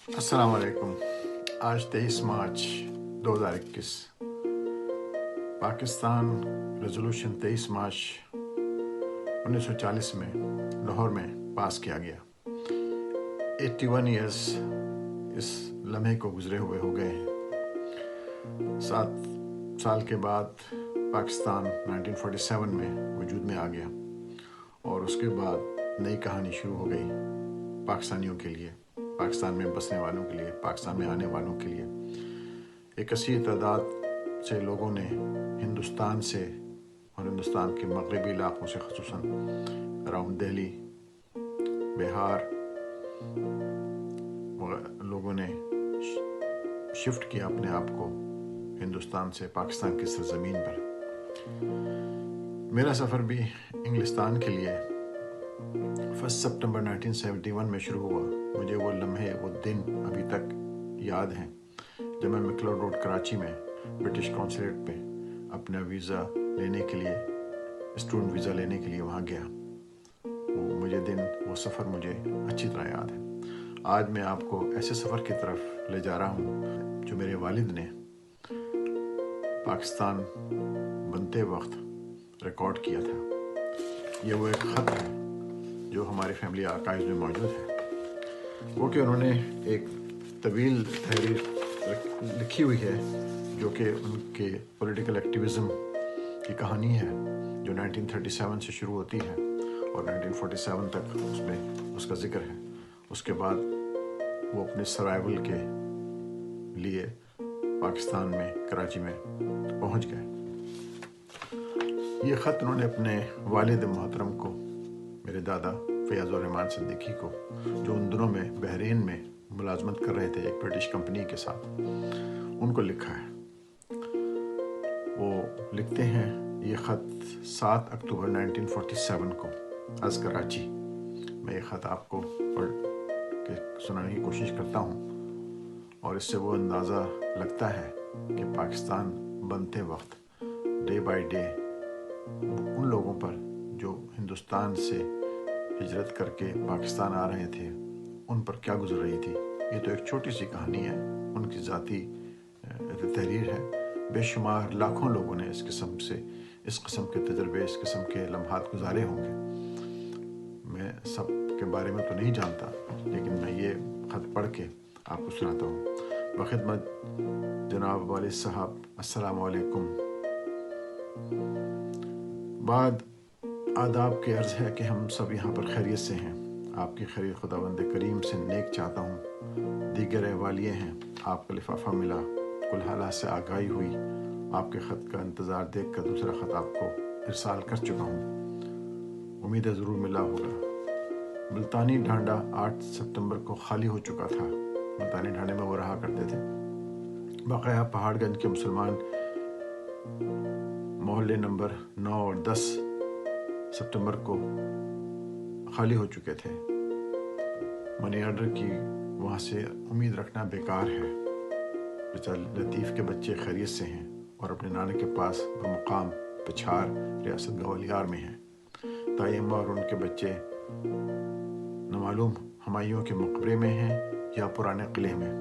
السلام علیکم۔ آج 23 مارچ 2021 پاکستان ریزولوشن 23 مارچ 1940 میں لاہور میں پاس کیا گیا۔ 81 ایئرس اس لمحے کو گزرے ہوئے ہو گئے ہیں۔ 7 سال کے بعد پاکستان 1947 میں وجود میں آ گیا اور اس کے بعد نئی کہانی شروع ہو گئی پاکستانیوں کے لیے، پاکستان میں بسنے والوں کے لیے، پاکستان میں آنے والوں کے لیے۔ ایک کثیر تعداد سے لوگوں نے ہندوستان سے اور ہندوستان کے مغربی علاقوں سے، خصوصاً اراؤنڈ دہلی، بہار، لوگوں نے شفٹ کیا اپنے آپ کو ہندوستان سے پاکستان کی سرزمین پر۔ میرا سفر بھی انگلستان کے لیے 1 سپٹمبر 1971 میں شروع ہوا۔ مجھے وہ لمحے، وہ دن ابھی تک یاد ہیں جب میں مکلوڈ روڈ کراچی میں برٹش کونسلیٹ پہ اپنا ویزا لینے کے لیے، اسٹوڈنٹ ویزا لینے کے لیے وہاں گیا۔ وہ سفر مجھے اچھی طرح یاد ہے۔ آج میں آپ کو ایسے سفر کی طرف لے جا رہا ہوں جو میرے والد نے پاکستان بنتے وقت ریکارڈ کیا تھا۔ یہ وہ ایک خط ہے جو ہمارے فیملی آرکائیوز میں موجود ہے۔ وہ کہ انہوں نے ایک طویل تحریر لکھی ہوئی ہے جو کہ ان کے پولیٹیکل ایکٹیویزم کی کہانی ہے، جو 1937 سے شروع ہوتی ہے اور 1947 تک اس میں اس کا ذکر ہے۔ اس کے بعد وہ اپنے سروائیول کے لیے پاکستان میں، کراچی میں پہنچ گئے۔ یہ خط انہوں نے اپنے والد محترم کو، میرے دادا فیاض الرحمان صدیقی کو، جو ان دنوں میں بحرین میں ملازمت کر رہے تھے ایک برٹش کمپنی کے ساتھ، ان کو لکھا ہے۔ وہ لکھتے ہیں یہ خط 7 اکتوبر 1947 کو از کراچی۔ میں یہ خط آپ کو پڑھ کے سنانے کی کوشش کرتا ہوں، اور اس سے وہ اندازہ لگتا ہے کہ پاکستان بنتے وقت ڈے بائی ڈے ان لوگوں پر جو ہندوستان سے ہجرت کر کے پاکستان آ رہے تھے ان پر کیا گزر رہی تھی۔ یہ تو ایک چھوٹی سی کہانی ہے، ان کی ذاتی تحریر ہے۔ بے شمار لاکھوں لوگوں نے اس قسم کے تجربے، اس قسم کے لمحات گزارے ہوں گے۔ میں سب کے بارے میں تو نہیں جانتا، لیکن میں یہ خط پڑھ کے آپ کو سناتا ہوں۔ بخدمت جناب والد صاحب، السلام علیکم۔ بعد آداب کے عرض ہے کہ ہم سب یہاں پر خیریت سے ہیں۔ آپ کی خیر خداوند کریم سے نیک چاہتا ہوں۔ دیگر احوالیے ہیں، آپ کا لفافہ ملا، کل حالات سے آگاہی ہوئی، آپ کے خط کا انتظار دیکھ کر دوسرا خط آپ کو ارسال کر چکا ہوں، امید ہے ضرور ملا ہوگا۔ ملتانی ڈھانڈا 8 سپتمبر کو خالی ہو چکا تھا۔ ملتانی ڈھانڈے میں وہ رہا کرتے تھے۔ بقیہ پہاڑ گنج کے مسلمان محلے نمبر 9 اور 10 سپتمبر کو خالی ہو چکے تھے۔ منی آرڈر کی وہاں سے امید رکھنا بیکار ہے۔ بیچارہ لطیف کے بچے خیریت سے ہیں اور اپنے نانا کے پاس بمقام پچھار ریاست گوالیار میں ہیں۔ تائیمہ اور ان کے بچے نامعلوم ہمایوں کے مقبرے میں ہیں یا پرانے قلعے میں،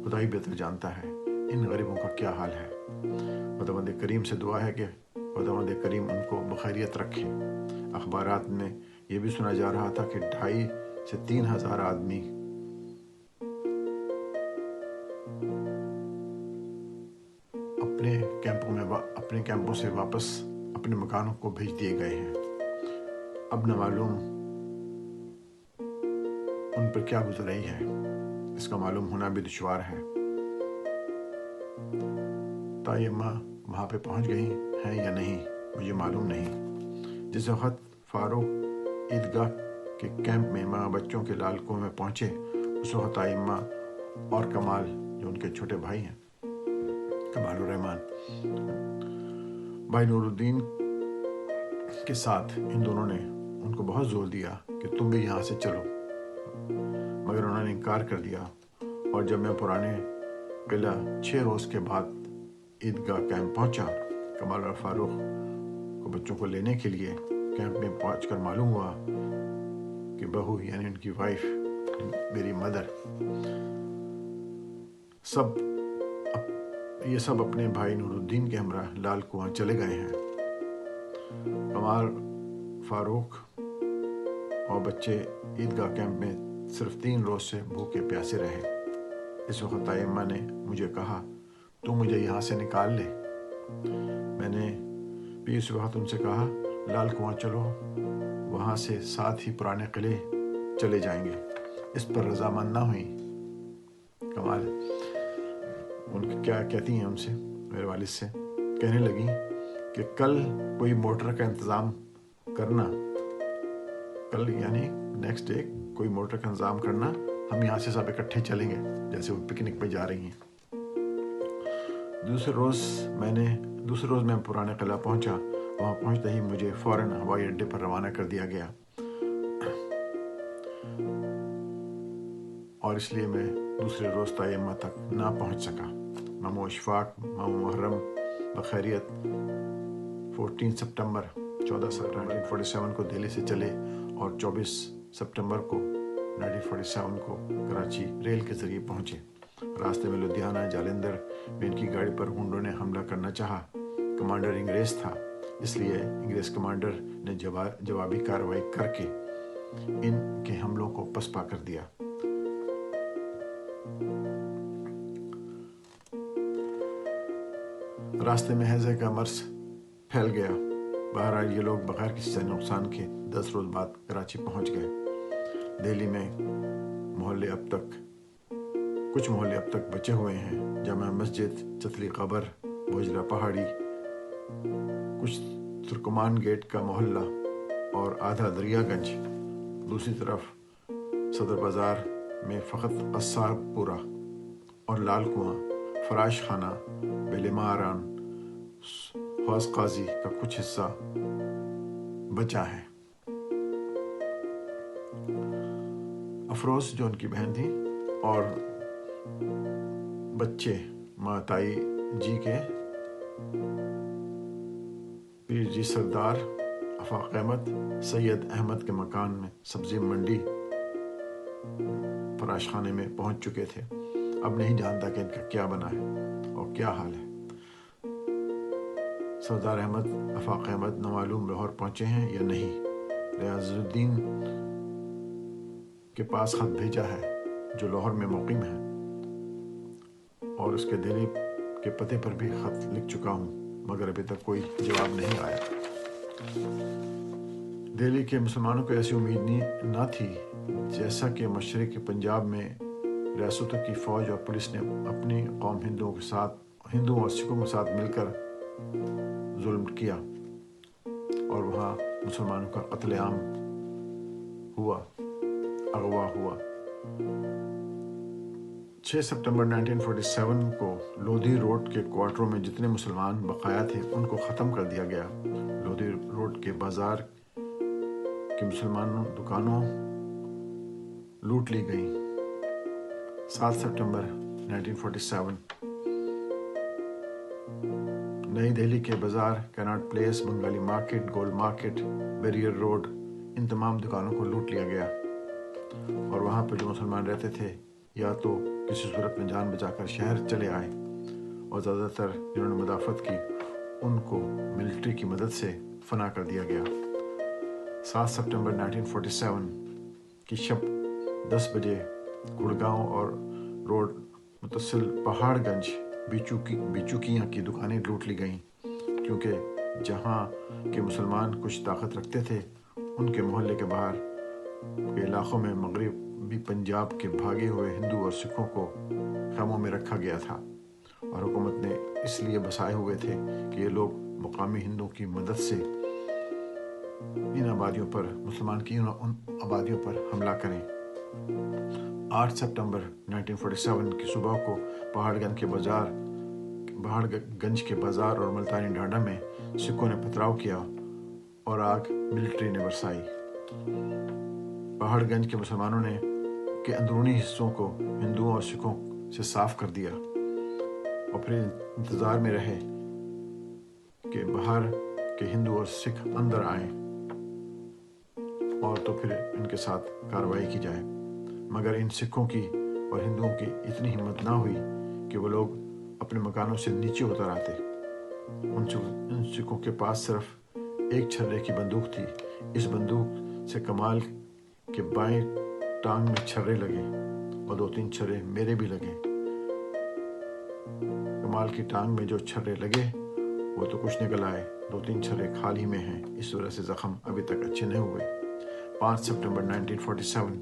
خدا ہی بہتر جانتا ہے ان غریبوں کا کیا حال ہے۔ خداوند کریم سے دعا ہے کہ خداوند کریم ان کو بخیریت رکھے۔ اخبارات میں یہ بھی سنا جا رہا تھا کہ 2,500 سے 3,000 آدمی اپنے کیمپوں سے واپس اپنے مکانوں کو بھیج دیے گئے ہیں۔ اب نہ معلوم ان پر کیا گزر رہی ہے، اس کا معلوم ہونا بھی دشوار ہے۔ تائیمہ وہاں پہ پہنچ گئی ہیں یا نہیں مجھے معلوم نہیں۔ جس وقت فاروق عیدگاہ کے کیمپ میں ماں بچوں کے لال کنویں میں پہنچے، اس وقت تائیمہ اور کمال، جو ان کے چھوٹے بھائی ہیں، کمال الرحمان، بھائی نور الدین کے ساتھ، ان دونوں نے ان کو بہت زور دیا کہ تم بھی یہاں سے چلو، مگر انہوں نے انکار کر دیا۔ اور جب میں پرانے قلعہ 6 روز کے بعد عیدگاہ کیمپ پہنچا، کمال اور فاروق کو بچوں کو لینے کے لیے کیمپ میں پہنچ کر معلوم ہوا کہ بہو یعنی ان کی وائف، میری مدر، یہ سب اپنے بھائی نورالدین کے ہمراہ لال کنواں چلے گئے ہیں۔ کمال، فاروق اور بچے عیدگاہ کیمپ میں صرف 3 روز سے بھوکے پیاسے رہے۔ اس وقت طیمہ نے مجھے کہا، تو مجھے یہاں سے نکال لے۔ میں نے بھی اس وقت ان سے کہا، لال کنواں چلو، وہاں سے ساتھ ہی پرانے قلعے چلے جائیں گے۔ اس پر رضامند نہ ہوئی۔ کمال ان کو کیا کہتی ہیں ان سے، میرے والد سے، کہنے لگی کہ کل کوئی موٹر کا انتظام کرنا، کل یعنی نیکسٹ ڈے کوئی موٹر کا انتظام کرنا، ہم یہاں سے سب اکٹھے چلیں گے جیسے وہ پکنک پہ جا رہی ہیں۔ دوسرے روز میں پرانے قلعہ پہنچا۔ وہاں پہنچتے ہی مجھے فوراً ہوائی اڈے پر روانہ کر دیا گیا، اور اس لیے میں دوسرے روز طیمہ تک نہ پہنچ سکا۔ مامو اشفاق، مامو محرم بخیریت 14 سپٹمبر 1947 کو دہلی سے چلے اور 24 سپٹمبر کو 1947 کو کراچی ریل کے ذریعے پہنچے۔ راستے میں لدھیانہ جالندھر میں ان کی گاڑی پر ہونڈوں نے حملہ کرنا چاہا۔ کمانڈر انگریز تھا، اس لیے انگریز کمانڈر نے جوابی کارروائی کر کے ان کے حملوں کو پسپا کر دیا۔ راستے میں ہیضے کا مرض پھیل گیا۔ بہرحال یہ لوگ بغیر کسی سے نقصان کے 10 روز بعد کراچی پہنچ گئے۔ دہلی میں کچھ محلے اب تک بچے ہوئے ہیں۔ جامع مسجد، چتلی قبر، بوجلا پہاڑی، کچھ ترکمان گیٹ کا محلہ اور آدھا دریا گنج۔ دوسری طرف صدر بازار میں فقط قصاب پورہ اور لال کنواں، فراش خانہ، بیلماران، حوض قاضی کا کچھ حصہ بچا ہے۔ افروز جو ان کی بہن تھی اور بچے ماتائی جی کے، پیر جی سردار، افاق احمد، سید احمد کے مکان میں سبزی منڈی فراش خانے میں پہنچ چکے تھے۔ اب نہیں جانتا کہ ان کا کیا بنا ہے اور کیا حال ہے۔ سردار احمد، افاق احمد نامعلوم لاہور پہنچے ہیں یا نہیں۔ ریاض الدین کے پاس خط بھیجا ہے جو لاہور میں مقیم ہے، اور اس کے دہلی کے پتے پر بھی خط لکھ چکا ہوں، مگر ابھی تک کوئی جواب نہیں آیا۔ دہلی کے مسلمانوں کو ایسی امید نہ تھی، جیسا کہ مشرقی پنجاب میں ریاستوں کی فوج اور پولیس نے اپنی قوم ہندوؤں اور سکھوں کے ساتھ مل کر ظلم کیا اور وہاں مسلمانوں کا قتل عام ہوا، اغوا ہوا۔ 6 سپٹمبر 1947 کو لودھی روڈ کے کوارٹروں میں جتنے مسلمان بقایا تھے ان کو ختم کر دیا گیا۔ لودھی روڈ کے بازار کی مسلمانوں دکانوں لوٹ لی گئیں۔ 7 سپٹمبر 1947 نئی دہلی کے بازار، Connaught Place, Bengali Market, Gold Market, Baird Road, ان تمام دکانوں کو لوٹ لیا گیا، اور وہاں پر جو مسلمان رہتے تھے یا تو کسی صورت میں جان بچا کر شہر چلے آئے، اور زیادہ تر جنہوں نے مدافعت کی ان کو ملٹری کی مدد سے فنا کر دیا گیا۔ 7 سپٹمبر 1947 کی شب 10 بجے گڑگاؤں اور روڈ متصل پہاڑ گنج بیچوکیاں کی دکانیں لوٹ لی گئیں، کیونکہ جہاں کے مسلمان کچھ طاقت رکھتے تھے ان کے محلے کے باہر کے علاقوں میں مغربی پنجاب کے بھاگے ہوئے ہندو اور سکھوں کو خیموں میں رکھا گیا تھا، اور حکومت نے اس لیے بسائے ہوئے تھے کہ یہ لوگ مقامی ہندوؤں کی مدد سے ان آبادیوں پر، مسلمان کی ان آبادیوں پر حملہ کریں۔ 8 سپٹمبر 1947 کی صبح کو پہاڑ گنج کے بازار اور ملتانی ڈانڈا میں سکھوں نے پتھراؤ کیا اور آگ ملٹری نے برسائی۔ پہاڑ گنج کے مسلمانوں نے کے اندرونی حصوں کو ہندوؤں اور سکھوں سے صاف کر دیا، اور پھر انتظار میں رہے کہ باہر کے ہندو اور سکھ اندر آئیں اور تو پھر ان کے ساتھ کارروائی کی جائے، مگر ان سکھوں کی اور ہندوؤں کی اتنی ہمت نہ ہوئی کہ وہ لوگ اپنے مکانوں سے نیچے اتر آتے۔ ان سکھوں کے پاس صرف ایک چھرے کی بندوق تھی۔ اس بندوق سے کمال کے بائیں ٹانگ میں چھرے لگے اور 2-3 چھرے میرے بھی لگے۔ کمال کی ٹانگ میں جو چھرے لگے وہ تو کچھ نکل آئے، 2-3 چھرے کھال ہی میں ہیں، اس وجہ سے زخم ابھی تک اچھے نہیں ہوئے۔ 5 سپٹمبر 1947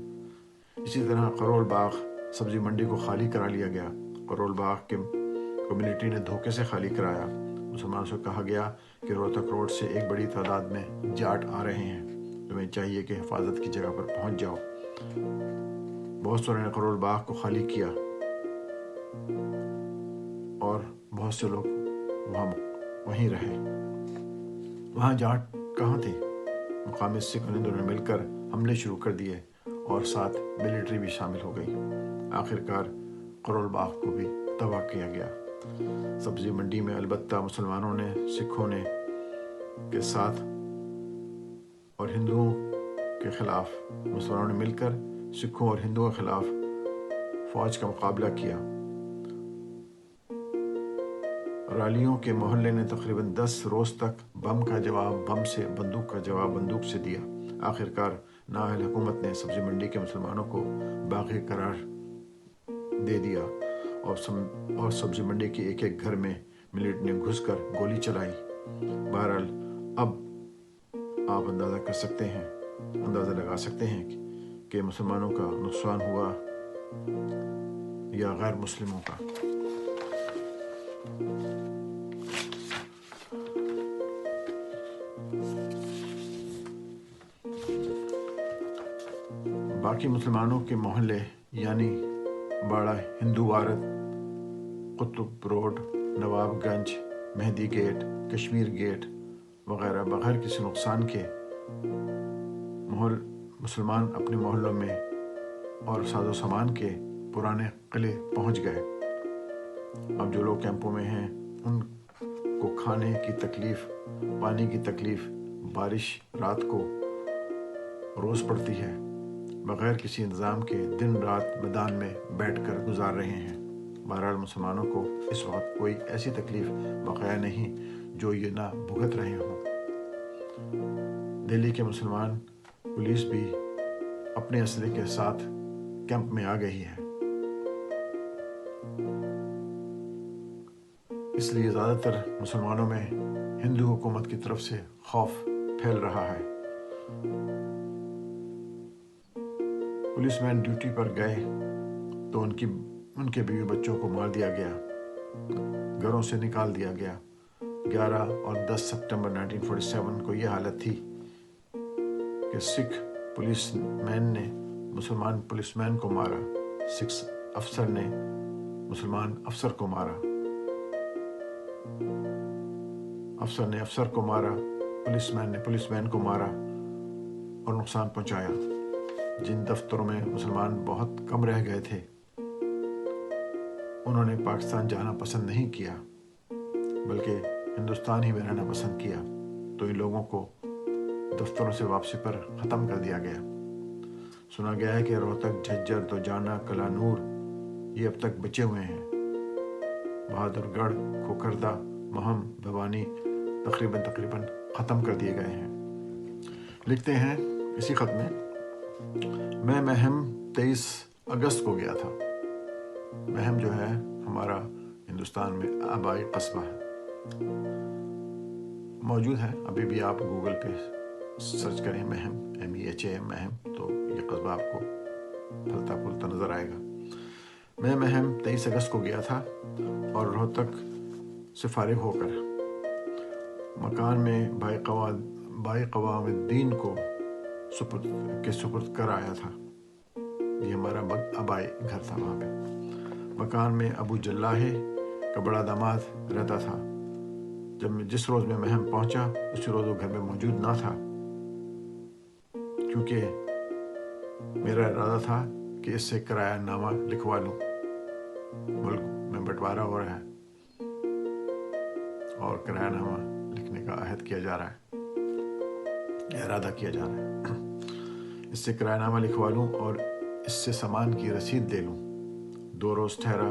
اسی طرح قرول باغ سبزی منڈی کو خالی کرا لیا گیا۔ قرول باغ کو ملٹری نے دھوکے سے خالی کرایا۔ مسلمانوں سے کہا گیا کہ روہتک روڈ سے ایک بڑی تعداد میں جاٹ آ رہے ہیں، تمہیں چاہیے کہ حفاظت کی جگہ پر پہنچ جاؤ۔ بہت سارے نے قرول باغ کو خالی کیا اور بہت سے لوگ وہیں رہے۔ وہاں جاٹ کہاں تھے؟ مقامی سکھ ہندوؤں نے مل کر حملے شروع کر دیے اور ساتھ ملٹری بھی شامل ہو گئی۔ آخرکار قرول باغ کو بھی تباہ کیا گیا۔ سبزی منڈی میں البتہ مسلمانوں نے سکھوں نے کے ساتھ اور ہندوؤں کے خلاف مسلمانوں نے مل کر سکھوں اور ہندوؤں کے خلاف فوج کا مقابلہ کیا۔ رالیوں کے محلے نے تقریباً 10 روز تک بم کا جواب بم سے، بندوق کا جواب بندوق سے دیا۔ آخرکار نااہل حکومت نے سبزی منڈی کے مسلمانوں کو باغی قرار دے دیا اور سبزی منڈی کے ایک ایک گھر میں ملٹ نے گھس کر گولی چلائی۔ بہرحال اب آپ اندازہ لگا سکتے ہیں کہ مسلمانوں کا نقصان ہوا یا غیر مسلموں کا۔ باقی مسلمانوں کے محلے یعنی باڑہ ہندو وارد، قطب روڈ، نواب گنج، مہدی گیٹ، کشمیر گیٹ وغیرہ بغیر کسی نقصان کے مسلمان اپنے محلوں میں اور ساز و سامان کے پرانے قلعے پہنچ گئے۔ اب جو لوگ کیمپوں میں ہیں ان کو کھانے کی تکلیف، پانی کی تکلیف، بارش رات کو روز پڑتی ہے، بغیر کسی انتظام کے دن رات میدان میں بیٹھ کر گزار رہے ہیں۔ بہرحال مسلمانوں کو اس وقت کوئی ایسی تکلیف بقایا نہیں جو یہ نہ بھگت رہے ہوں۔ دہلی کے مسلمان پولیس بھی اپنے اسلحے کے ساتھ کیمپ میں آ گئی ہے، اس لیے زیادہ تر مسلمانوں میں ہندو حکومت کی طرف سے خوف پھیل رہا ہے۔ پولیس مین ڈیوٹی پر گئے تو ان کے بیوی بچوں کو مار دیا گیا، گھروں سے نکال دیا گیا۔ 11 اور 10 سپٹمبر 1947 کو یہ حالت تھی کہ سکھ پولیس مین نے مسلمان پولیس مین کو مارا، سکھ افسر نے مسلمان افسر کو مارا، افسر نے افسر کو مارا، پولیس مین نے پولیس مین کو مارا اور نقصان پہنچایا۔ جن دفتروں میں مسلمان بہت کم رہ گئے تھے انہوں نے پاکستان جانا پسند نہیں کیا بلکہ ہندوستان ہی میں رہنا پسند کیا، تو ان لوگوں کو دفتروں سے واپسی پر ختم کر دیا گیا۔ سنا گیا ہے کہ روہتک، جھجر، دوجانا، کلانور یہ اب تک بچے ہوئے ہیں۔ بہادر گڑھ، کھوکھردہ، مہم، بھوانی تقریباً ختم کر دیے گئے ہیں۔ لکھتے ہیں اسی خط میں مہم 23 اگست کو گیا تھا۔ مہم جو ہے ہمارا ہندوستان میں آبائی قصبہ ہے، موجود ہے ابھی بھی، آپ گوگل پہ سرچ کریں مہم، MEHAM مہم، تو یہ قصبہ آپ کو پھلتا پھولتا نظر آئے گا۔ میں مہم 23 اگست کو گیا تھا اور روہتک سے فارغ ہو کر مکان میں بھائی قوام الدین کو سپرد کر آیا تھا۔ یہ ہمارا آبائی گھر تھا وہاں پہ۔ مکان میں ابو جلاح کا بڑا داماد رہتا تھا۔ جس روز میں مہم پہنچا اسی روز وہ گھر میں موجود نہ تھا، کیونکہ میرا ارادہ تھا کہ اس سے کرایہ نامہ لکھوا لوں۔ ملک میں بٹوارا ہو رہا ہے اور کرایہ نامہ لکھنے کا عہد کیا جا رہا ہے، ارادہ کیا جا رہا ہے۔ اس سے کرایہ نامہ لکھوا لوں اور اس سے سامان کی رسید لے لوں۔ 2 روز ٹھہرا